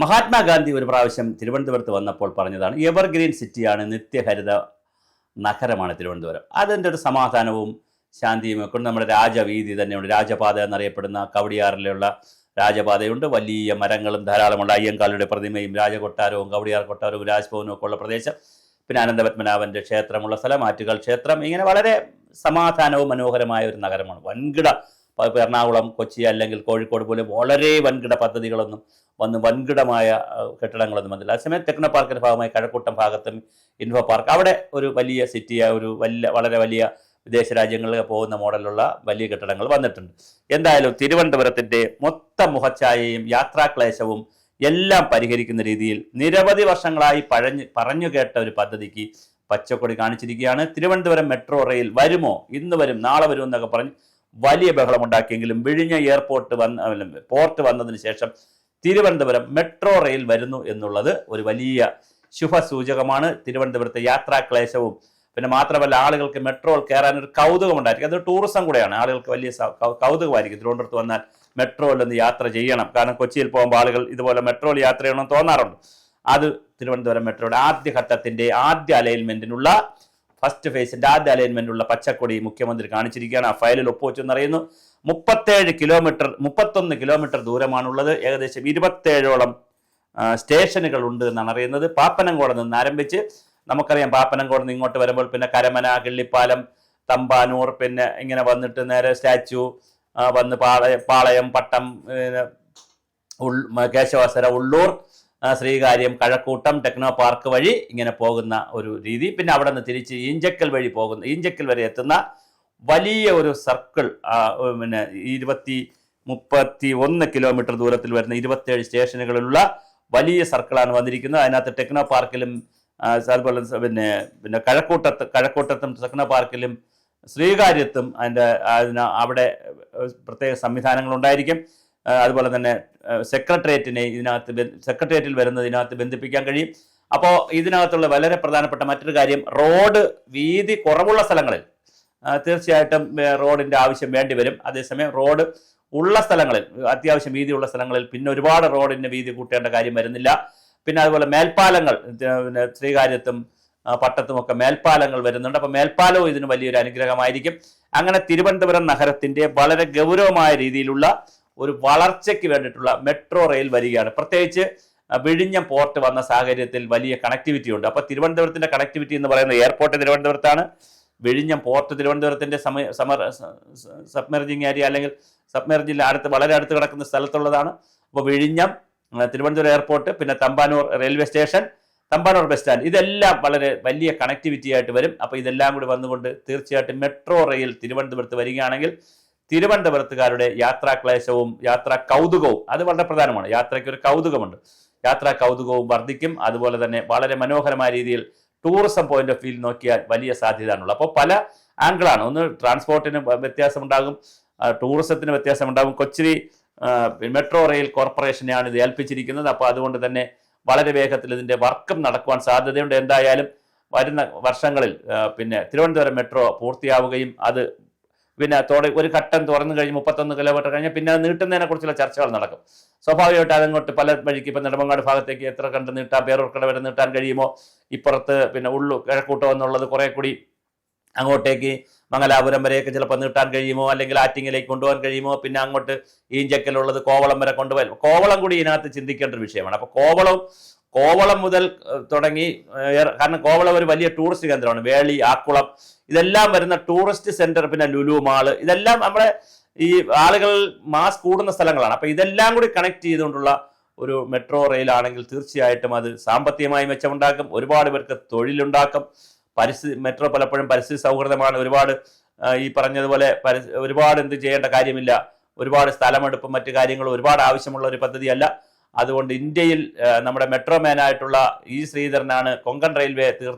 മഹാത്മാഗാന്ധി ഒരു പ്രാവശ്യം തിരുവനന്തപുരത്ത് വന്നപ്പോൾ പറഞ്ഞതാണ്, എവർഗ്രീൻ സിറ്റിയാണ്, നിത്യഹരിത നഗരമാണ് തിരുവനന്തപുരം. അതിൻ്റെ ഒരു സമാധാനവും ശാന്തിയും ഒക്കെ നമ്മുടെ രാജവീതി തന്നെയുണ്ട്. രാജപാത എന്നറിയപ്പെടുന്ന കവടിയാറിലുള്ള രാജപാതയുണ്ട്. വലിയ മരങ്ങളും ധാരാളമുണ്ട്. അയ്യങ്കാളിയുടെ പ്രതിമയും രാജകൊട്ടാരവും കവടിയാർ കൊട്ടാരവും രാജ്ഭവനും ഒക്കെ ഉള്ള പ്രദേശം. പിന്നെ അനന്തപത്മനാഭൻ്റെ ക്ഷേത്രമുള്ള സ്ഥലം, ആറ്റുകാൽ ക്ഷേത്രം. ഇങ്ങനെ വളരെ സമാധാനവും മനോഹരമായ ഒരു നഗരമാണ്. വൻകിട ഇപ്പോൾ എറണാകുളം, കൊച്ചി അല്ലെങ്കിൽ കോഴിക്കോട് പോലെ വളരെ വൻകിട പദ്ധതികളൊന്നും വൻകിടമായ കെട്ടിടങ്ങളൊന്നും വന്നില്ല. അതേസമയം ടെക്നോ പാർക്കിൻ്റെ ഭാഗമായി കഴക്കൂട്ടം ഭാഗത്തും ഇൻഫോ പാർക്ക്, അവിടെ ഒരു വലിയ സിറ്റിയായ ഒരു വളരെ വലിയ വിദേശ രാജ്യങ്ങളിൽ പോകുന്ന മോഡലുള്ള വലിയ കെട്ടിടങ്ങൾ വന്നിട്ടുണ്ട്. എന്തായാലും തിരുവനന്തപുരത്തിൻ്റെ മൊത്തം മുഖച്ഛായയും യാത്രാക്ലേശവും എല്ലാം പരിഹരിക്കുന്ന രീതിയിൽ നിരവധി വർഷങ്ങളായി പറഞ്ഞു കേട്ട ഒരു പദ്ധതിക്ക് പച്ചക്കൊടി കാണിച്ചിരിക്കുകയാണ്. തിരുവനന്തപുരം മെട്രോ റെയിൽ വരുമോ, ഇന്ന് വരും, നാളെ വരും എന്നൊക്കെ പറഞ്ഞ് വലിയ ബഹളമുണ്ടാക്കിയെങ്കിലും വിഴിഞ്ഞ പോർട്ട് വന്നതിന് ശേഷം തിരുവനന്തപുരം മെട്രോ റെയിൽ വരുന്നു എന്നുള്ളത് ഒരു വലിയ ശുഭസൂചകമാണ്. തിരുവനന്തപുരത്തെ യാത്രാക്ലേശവും പിന്നെ മാത്രമല്ല ആളുകൾക്ക് മെട്രോയിൽ കയറാൻ ഒരു കൗതുകം ഉണ്ടായിരിക്കും. അതൊരു ടൂറിസം കൂടെയാണ്. ആളുകൾക്ക് വലിയ കൗതുകമായിരിക്കും തിരുവനന്തപുരത്ത് വന്നാൽ മെട്രോയിൽ ഒന്ന് യാത്ര ചെയ്യണം. കാരണം കൊച്ചിയിൽ പോകുമ്പോൾ ആളുകൾ ഇതുപോലെ മെട്രോയിൽ യാത്ര ചെയ്യണമെന്ന് തോന്നാറുണ്ട്. അത് തിരുവനന്തപുരം മെട്രോയുടെ ആദ്യഘട്ടത്തിൻ്റെ ആദ്യ അലൈൻമെൻറ്റിനുള്ള ഫസ്റ്റ് ഫേസിൻ്റെ ആദ്യ അലൈൻമെൻറ്റുള്ള പച്ചക്കൊടി മുഖ്യമന്ത്രി കാണിച്ചിരിക്കുകയാണ്. ആ ഫയലിൽ ഒപ്പുവെച്ചെന്നറിയുന്നു. 31 കിലോമീറ്റർ ദൂരമാണുള്ളത്. ഏകദേശം 27ഓളം സ്റ്റേഷനുകൾ ഉണ്ട് എന്നാണ് അറിയുന്നത്. പാപ്പനംകോട് നിന്ന് ആരംഭിച്ച്, നമുക്കറിയാം പാപ്പനംകോട് നിന്ന് ഇങ്ങോട്ട് വരുമ്പോൾ പിന്നെ കരമന, കിള്ളിപ്പാലം, തമ്പാനൂർ, പിന്നെ ഇങ്ങനെ വന്നിട്ട് നേരെ സ്റ്റാച്യു വന്ന് പാളയം, പട്ടം, കേശവാസര, ഉള്ളൂർ, ശ്രീകാര്യം, കഴക്കൂട്ടം, ടെക്നോ പാർക്ക് വഴി ഇങ്ങനെ പോകുന്ന ഒരു രീതി. പിന്നെ അവിടെ നിന്ന് തിരിച്ച് ഈഞ്ചക്കൽ വരെ എത്തുന്ന വലിയ ഒരു സർക്കിൾ, പിന്നെ 31 കിലോമീറ്റർ ദൂരത്തിൽ വരുന്ന 27 സ്റ്റേഷനുകളിലുള്ള വലിയ സർക്കിളാണ് വന്നിരിക്കുന്നത്. അതിനകത്ത് ടെക്നോ പാർക്കിലും അതുപോലെ പിന്നെ കഴക്കൂട്ടത്തും ടെക്നോ പാർക്കിലും ശ്രീകാര്യത്തും അവിടെ പ്രത്യേക സംവിധാനങ്ങളുണ്ടായിരിക്കും. അതുപോലെ തന്നെ സെക്രട്ടേറിയറ്റിൽ വരുന്നത് ഇതിനകത്ത് ബന്ധിപ്പിക്കാൻ കഴിയും. അപ്പോൾ ഇതിനകത്തുള്ള വളരെ പ്രധാനപ്പെട്ട മറ്റൊരു കാര്യം, റോഡ് വീതി കുറവുള്ള സ്ഥലങ്ങളിൽ തീർച്ചയായിട്ടും റോഡിൻ്റെ ആവശ്യം വേണ്ടി വരും. അതേസമയം റോഡ് ഉള്ള സ്ഥലങ്ങളിൽ, അത്യാവശ്യം വീതിയുള്ള സ്ഥലങ്ങളിൽ പിന്നെ ഒരുപാട് റോഡിൻ്റെ വീതി കൂട്ടേണ്ട കാര്യം വരുന്നില്ല. പിന്നെ അതുപോലെ മേൽപ്പാലങ്ങൾ, പിന്നെ ശ്രീകാര്യത്തും പട്ടത്തുമൊക്കെ മേൽപ്പാലങ്ങൾ വരുന്നുണ്ട്. അപ്പോൾ മേൽപ്പാലവും ഇതിന് വലിയൊരു അനുഗ്രഹമായിരിക്കും. അങ്ങനെ തിരുവനന്തപുരം നഗരത്തിൻ്റെ വളരെ ഗൗരവമായ രീതിയിലുള്ള ഒരു വളർച്ചയ്ക്ക് വേണ്ടിയിട്ടുള്ള മെട്രോ റെയിൽ വരികയാണ്. പ്രത്യേകിച്ച് വിഴിഞ്ഞം പോർട്ട് വന്ന സാഹചര്യത്തിൽ വലിയ കണക്ടിവിറ്റി ഉണ്ട്. അപ്പോൾ തിരുവനന്തപുരത്തിൻ്റെ കണക്ടിവിറ്റി എന്ന് പറയുന്നത് എയർപോർട്ട് തിരുവനന്തപുരത്താണ്, വിഴിഞ്ഞം പോർട്ട് തിരുവനന്തപുരത്തിൻ്റെ സബ്മെർജിങ് ഏരിയ അല്ലെങ്കിൽ സബ്മെർജിൽ വളരെ അടുത്ത് കിടക്കുന്ന സ്ഥലത്തുള്ളതാണ്. അപ്പോൾ വിഴിഞ്ഞം, തിരുവനന്തപുരം എയർപോർട്ട്, പിന്നെ Thampanoor railway station, Thampanoor bus stand, ഇതെല്ലാം വളരെ വലിയ കണക്ടിവിറ്റി ആയിട്ട് വരും. അപ്പോൾ ഇതെല്ലാം കൂടി വന്നുകൊണ്ട് തീർച്ചയായിട്ടും മെട്രോ റെയിൽ തിരുവനന്തപുരത്ത് വരികയാണെങ്കിൽ തിരുവനന്തപുരത്തുകാരുടെ യാത്രാക്ലേശവും യാത്രാ കൗതുകവും, അത് വളരെ പ്രധാനമാണ്. യാത്രയ്ക്ക് ഒരു കൗതുകമുണ്ട്. യാത്രാ കൗതുകവും വർദ്ധിക്കും. അതുപോലെ തന്നെ വളരെ മനോഹരമായ രീതിയിൽ ടൂറിസം പോയിന്റ് ഓഫ് വ്യൂ നോക്കിയാൽ വലിയ സാധ്യതയാണുള്ളത്. അപ്പോൾ പല ആംഗിളാണ്. ഒന്ന് ട്രാൻസ്പോർട്ടിന് വ്യത്യാസമുണ്ടാകും, ടൂറിസത്തിന് വ്യത്യാസമുണ്ടാകും. കൊച്ചി മെട്രോ റെയിൽ കോർപ്പറേഷനെയാണ് ഇത് ഏൽപ്പിച്ചിരിക്കുന്നത്. അപ്പോൾ അതുകൊണ്ട് തന്നെ വളരെ വേഗത്തിൽ ഇതിൻ്റെ വർക്കും നടക്കുവാൻ സാധ്യതയുണ്ട്. എന്തായാലും വരുന്ന വർഷങ്ങളിൽ പിന്നെ തിരുവനന്തപുരം മെട്രോ പൂർത്തിയാവുകയും അത് പിന്നെ ഒരു ഘട്ടം തുറന്നു കഴിഞ്ഞ് 31 കിലോമീറ്റർ കഴിഞ്ഞാൽ പിന്നെ അത് നീട്ടുന്നതിനെ കുറിച്ചുള്ള ചർച്ചകൾ നടക്കും. സ്വാഭാവികമായിട്ട് അതങ്ങോട്ട് പല വഴിക്ക് ഇപ്പം നെടുമങ്ങാട് ഭാഗത്തേക്ക് എത്ര കണ്ട് നീട്ടാം, പേരൂർക്കട വരെ നീട്ടാൻ കഴിയുമോ, ഇപ്പുറത്ത് പിന്നെ കിഴക്കൂട്ടം എന്നുള്ളത് കുറേ കൂടി അങ്ങോട്ടേക്ക് മംഗലാപുരം വരെയൊക്കെ ചിലപ്പോൾ നീട്ടാൻ കഴിയുമോ, അല്ലെങ്കിൽ ആറ്റിങ്ങിലേക്ക് കൊണ്ടുപോകാൻ കഴിയുമോ, പിന്നെ അങ്ങോട്ട് ഈഞ്ചക്കലുള്ളത് കോവളം വരെ കൊണ്ടുപോകാൻ, കോവളം കൂടി ഇതിനകത്ത് ചിന്തിക്കേണ്ട ഒരു വിഷയമാണ്. അപ്പോൾ കോവളം മുതൽ തുടങ്ങി, കാരണം കോവളം ഒരു വലിയ ടൂറിസ്റ്റ് കേന്ദ്രമാണ്. വേളി, ആക്കുളം, ഇതെല്ലാം വരുന്ന ടൂറിസ്റ്റ് സെന്റർ, പിന്നെ ലുലു മാള്, ഇതെല്ലാം നമ്മുടെ ഈ ആളുകൾ മാസ് കൂടുന്ന സ്ഥലങ്ങളാണ്. അപ്പോൾ ഇതെല്ലാം കൂടി കണക്ട് ചെയ്തുകൊണ്ടുള്ള ഒരു മെട്രോ റെയിലാണെങ്കിൽ തീർച്ചയായിട്ടും അത് സാമ്പത്തികമായി മെച്ചമുണ്ടാക്കും, ഒരുപാട് പേർക്ക് തൊഴിലുണ്ടാക്കും. മെട്രോ പലപ്പോഴും പരിസ്ഥിതി സൗഹൃദമാണ്. ഒരുപാട് ഈ പറഞ്ഞതുപോലെ ഒരുപാട് എന്ത് ചെയ്യേണ്ട കാര്യമില്ല, ഒരുപാട് സ്ഥലമെടുപ്പും മറ്റു കാര്യങ്ങളും ഒരുപാട് ആവശ്യമുള്ള ഒരു പദ്ധതിയല്ല. അതുകൊണ്ട് ഇന്ത്യയിൽ നമ്മുടെ മെട്രോമാനായിട്ടുള്ള ഈ ശ്രീധരനാണ് കൊങ്കൺ റെയിൽവേ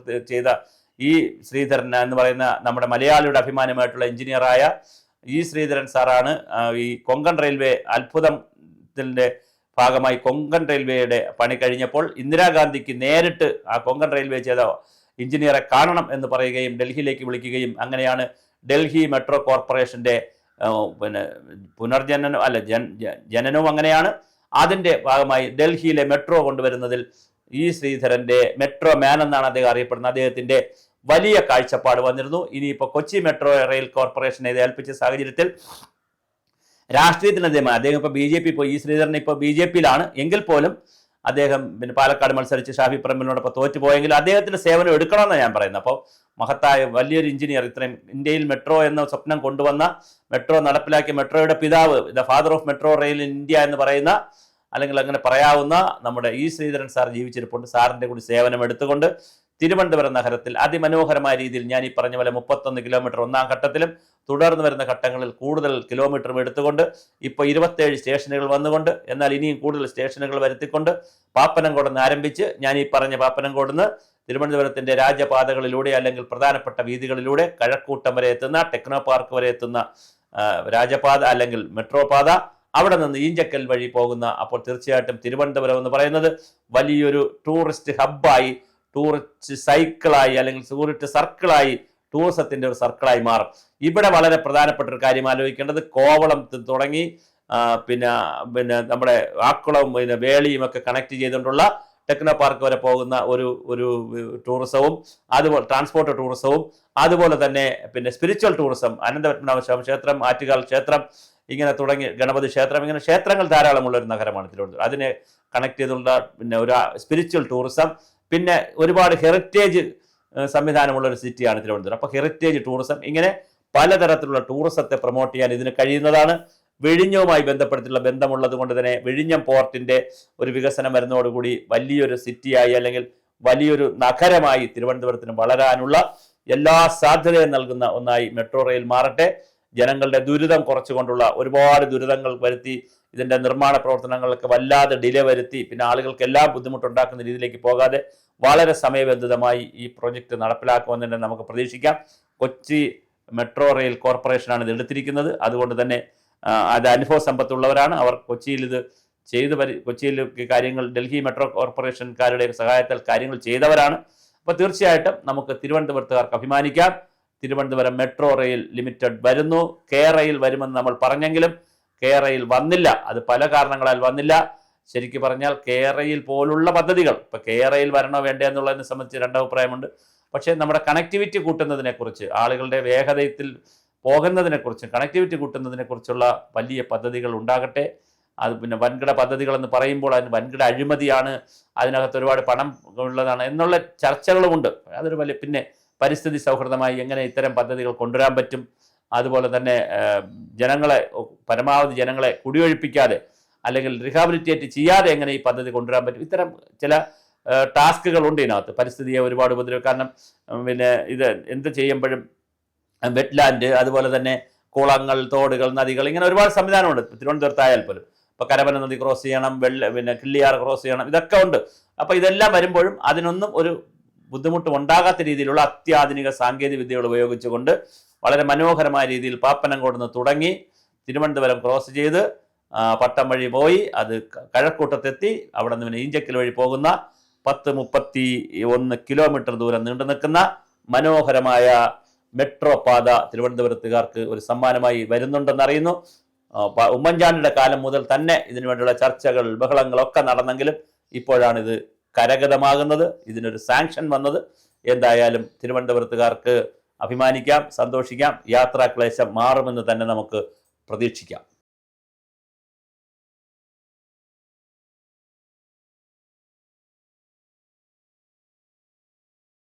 ചെയ്ത ഈ ശ്രീധരൻ എന്ന് പറയുന്ന നമ്മുടെ മലയാളിയുടെ അഭിമാനമായിട്ടുള്ള എഞ്ചിനീയറായ ഈ ശ്രീധരൻ സാറാണ് ഈ കൊങ്കൺ റെയിൽവേ അത്ഭുതത്തിൻ്റെ ഭാഗമായി കൊങ്കൺ റെയിൽവേയുടെ പണി കഴിഞ്ഞപ്പോൾ ഇന്ദിരാഗാന്ധിക്ക് നേരിട്ട് ആ കൊങ്കൺ റെയിൽവേ ചെയ്ത എഞ്ചിനീയറെ കാണണം എന്ന് പറയുകയും ഡൽഹിയിലേക്ക് വിളിക്കുകയും അങ്ങനെയാണ് ഡൽഹി മെട്രോ കോർപ്പറേഷൻ്റെ പിന്നെ ജനനവും അങ്ങനെയാണ്. അതിന്റെ ഭാഗമായി ഡൽഹിയിലെ മെട്രോ കൊണ്ടുവരുന്നതിൽ ഇ ശ്രീധരന്റെ മെട്രോ മാൻ എന്നാണ് അദ്ദേഹം അറിയപ്പെടുന്നത്. അദ്ദേഹത്തിന്റെ വലിയ കാഴ്ചപ്പാട് വന്നിരുന്നു. ഇനിയിപ്പോൾ കൊച്ചി മെട്രോ റെയിൽ കോർപ്പറേഷനെ ഇത് ഏൽപ്പിച്ച സാഹചര്യത്തിൽ രാഷ്ട്രീയത്തിന് അദ്ദേഹം ഇപ്പോൾ BJP ഇ ശ്രീധരൻ ഇപ്പോൾ BJPയിലാണ് എങ്കിൽ പോലും അദ്ദേഹം പിന്നെ പാലക്കാട് മത്സരിച്ച് ഷാഫി പറമ്പിലിനോടൊപ്പം തോറ്റുപോയെങ്കിൽ അദ്ദേഹത്തിന്റെ സേവനം എടുക്കണമെന്നാണ് ഞാൻ പറയുന്നത്. അപ്പോൾ മഹത്തായ വലിയൊരു എഞ്ചിനീയർ, ഇത്രയും ഇന്ത്യയിൽ മെട്രോ എന്ന സ്വപ്നം കൊണ്ടുവന്ന, മെട്രോ നടപ്പിലാക്കിയ, മെട്രോയുടെ പിതാവ്, the father of metro rail in India എന്ന് പറയുന്ന, അല്ലെങ്കിൽ അങ്ങനെ പറയാവുന്ന നമ്മുടെ ഇ ശ്രീധരൻ സാർ ജീവിച്ചിരിപ്പുണ്ട്. സാറിന്റെ കൂടി സേവനം എടുത്തുകൊണ്ട് തിരുവനന്തപുരം നഗരത്തിൽ അതിമനോഹരമായ രീതിയിൽ ഞാൻ ഈ പറഞ്ഞ പോലെ 31 കിലോമീറ്റർ ഒന്നാം ഘട്ടത്തിലും തുടർന്ന് വരുന്ന ഘട്ടങ്ങളിൽ കൂടുതൽ കിലോമീറ്ററും എടുത്തുകൊണ്ട് ഇപ്പോൾ 27 സ്റ്റേഷനുകൾ വന്നുകൊണ്ട്, എന്നാൽ ഇനിയും കൂടുതൽ സ്റ്റേഷനുകൾ വരുത്തിക്കൊണ്ട് പാപ്പനംകോട് നിന്ന് ആരംഭിച്ച് ഞാൻ ഈ പറഞ്ഞ പാപ്പനംകോട് നിന്ന് തിരുവനന്തപുരത്തിന്റെ രാജപാതകളിലൂടെ അല്ലെങ്കിൽ പ്രധാനപ്പെട്ട വീതികളിലൂടെ കഴക്കൂട്ടം വരെ എത്തുന്ന, ടെക്നോ പാർക്ക് വരെ എത്തുന്ന രാജപാത അല്ലെങ്കിൽ മെട്രോ പാത, അവിടെ നിന്ന് ഈഞ്ചക്കൽ വഴി പോകുന്ന, അപ്പോൾ തീർച്ചയായിട്ടും തിരുവനന്തപുരം എന്ന് പറയുന്നത് വലിയൊരു ടൂറിസ്റ്റ് ഹബ്ബായി, ടൂറിസ്റ്റ് സൈക്കിളായി അല്ലെങ്കിൽ ടൂറിസ്റ്റ് സർക്കിളായി, ടൂറിസത്തിന്റെ ഒരു സർക്കിളായി മാറും. ഇവിടെ വളരെ പ്രധാനപ്പെട്ട ഒരു കാര്യം ആലോചിക്കേണ്ടത്, കോവളം തുടങ്ങി പിന്നെ നമ്മുടെ ആക്കുളവും പിന്നെ വേളിയും ഒക്കെ കണക്ട് ചെയ്തുകൊണ്ടുള്ള ടെക്നോ പാർക്ക് വരെ പോകുന്ന ഒരു ടൂറിസവും, അതുപോലെ ട്രാൻസ്പോർട്ട് ടൂറിസവും, അതുപോലെ തന്നെ പിന്നെ സ്പിരിച്വൽ ടൂറിസം, അനന്തപത്മനാഭ ക്ഷേത്രം, ആറ്റുകാൽ ക്ഷേത്രം, ഇങ്ങനെ തുടങ്ങി ഗണപതി ക്ഷേത്രം, ഇങ്ങനെ ക്ഷേത്രങ്ങൾ ധാരാളമുള്ള ഒരു നഗരമാണ് തിരുവനന്തപുരം. അതിനെ കണക്ട് ചെയ്തുള്ള പിന്നെ ഒരു സ്പിരിച്വൽ ടൂറിസം, പിന്നെ ഒരുപാട് ഹെറിറ്റേജ് സംവിധാനമുള്ള ഒരു സിറ്റിയാണ് തിരുവനന്തപുരം. അപ്പോൾ ഹെറിറ്റേജ് ടൂറിസം, ഇങ്ങനെ പലതരത്തിലുള്ള ടൂറിസത്തെ പ്രൊമോട്ട് ചെയ്യാൻ ഇതിന് കഴിയുന്നതാണ്. വിഴിഞ്ഞവുമായി ബന്ധപ്പെടുത്തിയുള്ള ബന്ധമുള്ളത് കൊണ്ട് തന്നെ വിഴിഞ്ഞം പോർട്ടിന്റെ ഒരു വികസനം വരുന്നതോടുകൂടി വലിയൊരു സിറ്റിയായി അല്ലെങ്കിൽ വലിയൊരു നഗരമായി തിരുവനന്തപുരത്തിന് വളരാനുള്ള എല്ലാ സാധ്യതയും നൽകുന്ന ഒന്നായി മെട്രോ റെയിൽ മാറട്ടെ. ജനങ്ങളുടെ ദുരിതം കുറച്ചുകൊണ്ടുള്ള, ഒരുപാട് ദുരിതങ്ങൾ വരുത്തി ഇതിന്റെ നിർമ്മാണ പ്രവർത്തനങ്ങൾക്ക് വല്ലാതെ ഡിലേ വരുത്തി പിന്നെ ആളുകൾക്ക് എല്ലാം ബുദ്ധിമുട്ടുണ്ടാക്കുന്ന രീതിയിലേക്ക് പോകാതെ വളരെ സമയബന്ധിതമായി ഈ പ്രോജക്റ്റ് നടപ്പിലാക്കുമെന്ന് തന്നെ നമുക്ക് പ്രതീക്ഷിക്കാം. കൊച്ചി മെട്രോ റെയിൽ കോർപ്പറേഷനാണ് ഇത് എടുത്തിരിക്കുന്നത്. അതുകൊണ്ട് തന്നെ അത് അനുഭവ സമ്പത്തുള്ളവരാണ് അവർ. കൊച്ചിയിൽ ഇത് കൊച്ചിയിൽ കാര്യങ്ങൾ ഡൽഹി മെട്രോ കോർപ്പറേഷൻകാരുടെ സഹായത്താൽ കാര്യങ്ങൾ ചെയ്തവരാണ്. അപ്പോൾ തീർച്ചയായിട്ടും നമുക്ക് തിരുവനന്തപുരത്തുകാർക്ക് അഭിമാനിക്കാം. തിരുവനന്തപുരം മെട്രോ റെയിൽ ലിമിറ്റഡ് വരുന്നു. കെ റെയിൽ വരുമെന്ന് നമ്മൾ പറഞ്ഞെങ്കിലും കെ റെയിൽ വന്നില്ല. അത് പല കാരണങ്ങളാൽ വന്നില്ല. ശരിക്കും പറഞ്ഞാൽ കെ റെയിൽ പോലുള്ള പദ്ധതികൾ, ഇപ്പൊ കെ റെയിൽ വരണോ വേണ്ടേ എന്നുള്ളതിനെ സംബന്ധിച്ച് രണ്ടഭിപ്രായമുണ്ട്. പക്ഷേ നമ്മുടെ കണക്ടിവിറ്റി കൂട്ടുന്നതിനെക്കുറിച്ച്, ആളുകളുടെ വേഗതയിൽ പോകുന്നതിനെക്കുറിച്ച്, കണക്ടിവിറ്റി കൂട്ടുന്നതിനെക്കുറിച്ചുള്ള വലിയ പദ്ധതികൾ ഉണ്ടാകട്ടെ. അത് പിന്നെ വൻകിട പദ്ധതികൾ എന്ന് പറയുമ്പോൾ അതിന് വൻകിട അഴിമതിയാണ്, അതിനകത്ത് ഒരുപാട് പണം ഉള്ളതാണ് എന്നുള്ള ചർച്ചകളുമുണ്ട്. അതൊരു വലിയ, പിന്നെ പരിസ്ഥിതി സൗഹൃദമായി എങ്ങനെ ഇത്തരം പദ്ധതികൾ കൊണ്ടുവരാൻ പറ്റും, അതുപോലെ തന്നെ പരമാവധി ജനങ്ങളെ കുടിയൊഴിപ്പിക്കാതെ അല്ലെങ്കിൽ റിഹാബിലിറ്റേറ്റ് ചെയ്യാതെ എങ്ങനെ ഈ പദ്ധതി കൊണ്ടുവരാൻ പറ്റും, ഇത്തരം ചില ടാസ്കുകളുണ്ട് ഇതിനകത്ത്. പരിസ്ഥിതിയെ ഒരുപാട് ഉപദ്രവം, കാരണം പിന്നെ ഇത് എന്ത് ചെയ്യുമ്പോഴും വെറ്റ്ലാൻഡ്, അതുപോലെ തന്നെ കുളങ്ങൾ, തോടുകൾ, നദികൾ, ഇങ്ങനെ ഒരുപാട് സംവിധാനമുണ്ട് തിരുവനന്തപുരത്തായാൽ പോലും. ഇപ്പോൾ കരവന നദി ക്രോസ് ചെയ്യണം, പിന്നെ കിള്ളിയാർ ക്രോസ് ചെയ്യണം, ഇതൊക്കെ ഉണ്ട്. അപ്പോൾ ഇതെല്ലാം വരുമ്പോഴും അതിനൊന്നും ഒരു ബുദ്ധിമുട്ടും ഉണ്ടാകാത്ത രീതിയിലുള്ള അത്യാധുനിക സാങ്കേതിക വിദ്യകൾ ഉപയോഗിച്ചുകൊണ്ട് വളരെ മനോഹരമായ രീതിയിൽ പാപ്പനംകോട് നിന്ന് തുടങ്ങി തിരുവനന്തപുരം ക്രോസ് ചെയ്ത് പട്ടം വഴി പോയി അത് കഴക്കൂട്ടത്തെത്തി അവിടെ നിന്ന് പിന്നെ ഈഞ്ചക്കൽ വഴി പോകുന്ന 10-31 കിലോമീറ്റർ ദൂരം നീണ്ടു നിൽക്കുന്ന മനോഹരമായ മെട്രോ പാത തിരുവനന്തപുരത്തുകാർക്ക് ഒരു സമ്മാനമായി വരുന്നുണ്ടെന്നറിയുന്നു. ഉമ്മൻചാണ്ടിയുടെ കാലം മുതൽ തന്നെ ഇതിനുവേണ്ടിയുള്ള ചർച്ചകൾ, ബഹളങ്ങളൊക്കെ നടന്നെങ്കിലും ഇപ്പോഴാണ് ഇത് കരഗതമാകുന്നത്, ഇതിനൊരു സാങ്ഷൻ വന്നത്. എന്തായാലും തിരുവനന്തപുരത്തുകാർക്ക് അഭിമാനിക്കാം, സന്തോഷിക്കാം. യാത്രാക്ലേശം മാറുമെന്ന് തന്നെ നമുക്ക് പ്രതീക്ഷിക്കാം.